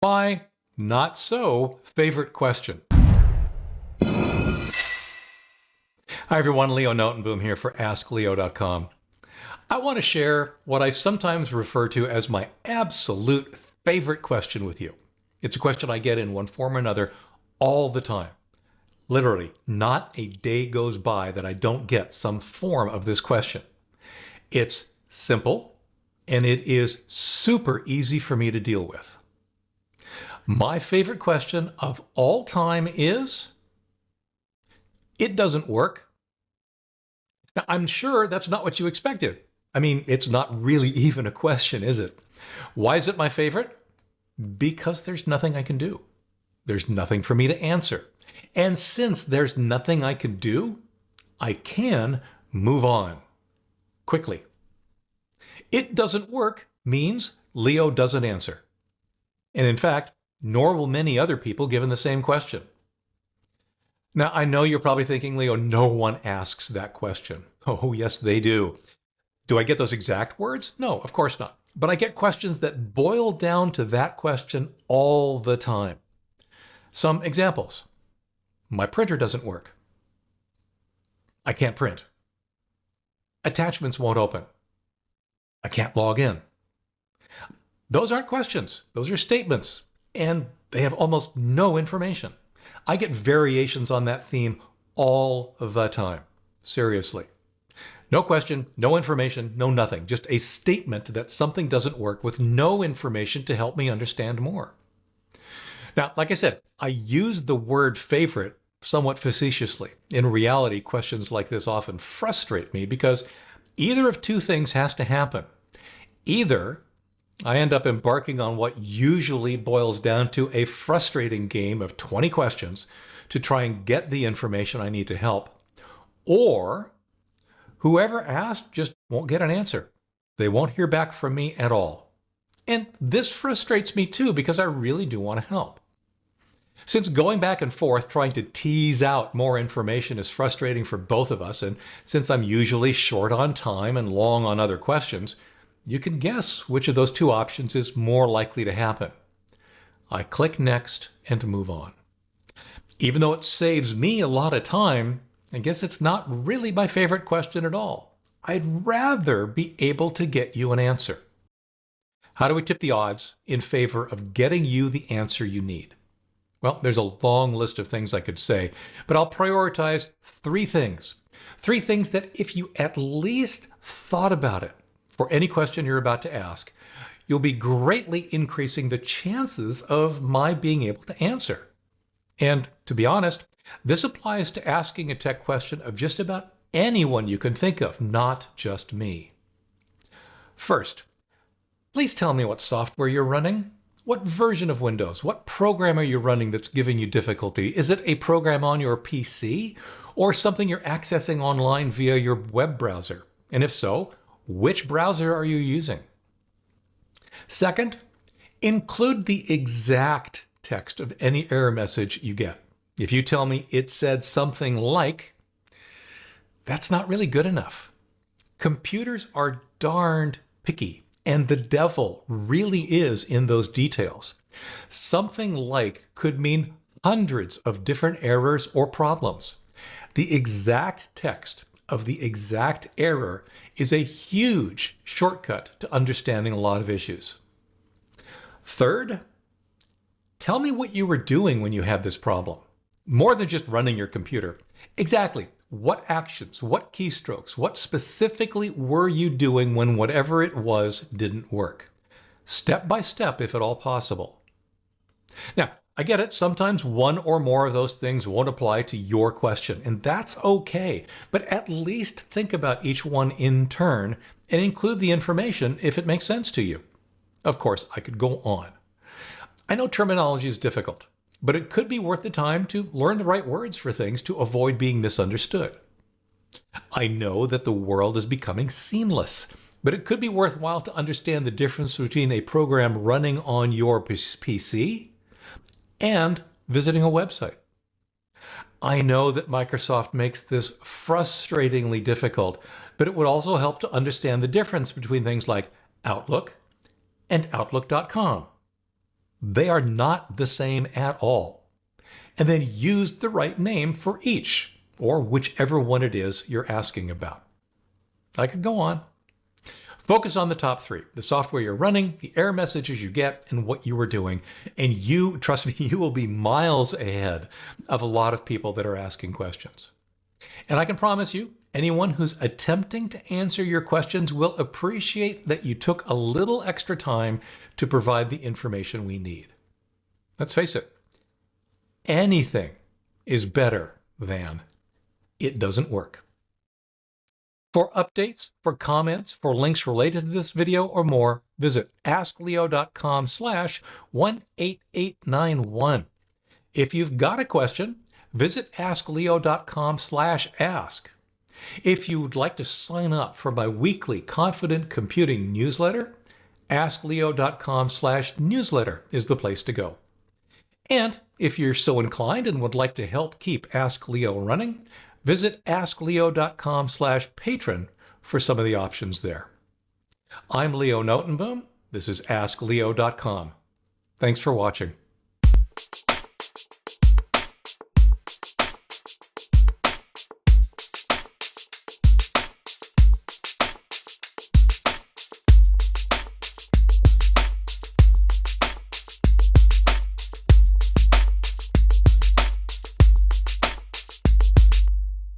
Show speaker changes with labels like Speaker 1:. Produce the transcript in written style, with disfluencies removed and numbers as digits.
Speaker 1: My not so favorite question. Hi everyone, Leo Notenboom here for askleo.com. I want to share what I sometimes refer to as my absolute favorite question with you. It's a question I get in one form or another all the time. Literally, not a day goes by that I don't get some form of this question. It's simple, and it is super easy for me to deal with. My favorite question of all time is, it doesn't work. Now, I'm sure that's not what you expected. I mean, it's not really even a question, is it? Why is it my favorite? Because there's nothing I can do. There's nothing for me to answer. And since there's nothing I can do, I can move on quickly. It doesn't work means Leo doesn't answer. And in fact, nor will many other people given the same question. Now, I know you're probably thinking, Leo, no one asks that question. Oh, yes, they do. Do I get those exact words? No, of course not. But I get questions that boil down to that question all the time. Some examples. My printer doesn't work. I can't print. Attachments won't open. I can't log in. Those aren't questions. Those are statements, and they have almost no information. I get variations on that theme all the time. Seriously. No question, no information, no nothing. Just a statement that something doesn't work with no information to help me understand more. Now, like I said, I use the word favorite somewhat facetiously. In reality, questions like this often frustrate me because either of two things has to happen. Either I end up embarking on what usually boils down to a frustrating game of 20 questions to try and get the information I need to help, or whoever asked just won't get an answer. They won't hear back from me at all. And this frustrates me too because I really do want to help. Since going back and forth trying to tease out more information is frustrating for both of us, and since I'm usually short on time and long on other questions, you can guess which of those two options is more likely to happen. I click next and move on. Even though it saves me a lot of time, I guess it's not really my favorite question at all. I'd rather be able to get you an answer. How do we tip the odds in favor of getting you the answer you need? Well, there's a long list of things I could say, but I'll prioritize three things. Three things that if you at least thought about it for any question you're about to ask, you'll be greatly increasing the chances of my being able to answer. And to be honest, this applies to asking a tech question of just about anyone you can think of, not just me. First, please tell me what software you're running. What version of Windows? What program are you running that's giving you difficulty? Is it a program on your PC or something you're accessing online via your web browser? And if so, which browser are you using? Second, include the exact text of any error message you get. If you tell me it said something like, that's not really good enough. Computers are darned picky, and the devil really is in those details. Something like could mean hundreds of different errors or problems. The exact text of the exact error is a huge shortcut to understanding a lot of issues. Third, tell me what you were doing when you had this problem. More than just running your computer. Exactly what actions, what keystrokes, what specifically were you doing when whatever it was didn't work? Step by step, if at all possible. Now, I get it. Sometimes one or more of those things won't apply to your question, and that's okay. But at least think about each one in turn and include the information if it makes sense to you. Of course, I could go on. I know terminology is difficult, but it could be worth the time to learn the right words for things to avoid being misunderstood. I know that the world is becoming seamless, but it could be worthwhile to understand the difference between a program running on your PC and visiting a website. I know that Microsoft makes this frustratingly difficult, but it would also help to understand the difference between things like Outlook and Outlook.com. they are not the same at all. And then use the right name for each, or whichever one it is you're asking about. I could go on. Focus on the top three: the software you're running, the error messages you get, and what you were doing. And you, trust me, you will be miles ahead of a lot of people that are asking questions. And I can promise you, anyone who's attempting to answer your questions will appreciate that you took a little extra time to provide the information we need. Let's face it, anything is better than it doesn't work. For updates, for comments, for links related to this video or more, visit askleo.com/18891. If you've got a question, visit askleo.com/ask. If you would like to sign up for my weekly Confident Computing newsletter, askleo.com/newsletter is the place to go. And if you're so inclined and would like to help keep Ask Leo running, visit askleo.com/patron for some of the options there. I'm Leo Notenboom. This is askleo.com. Thanks for watching.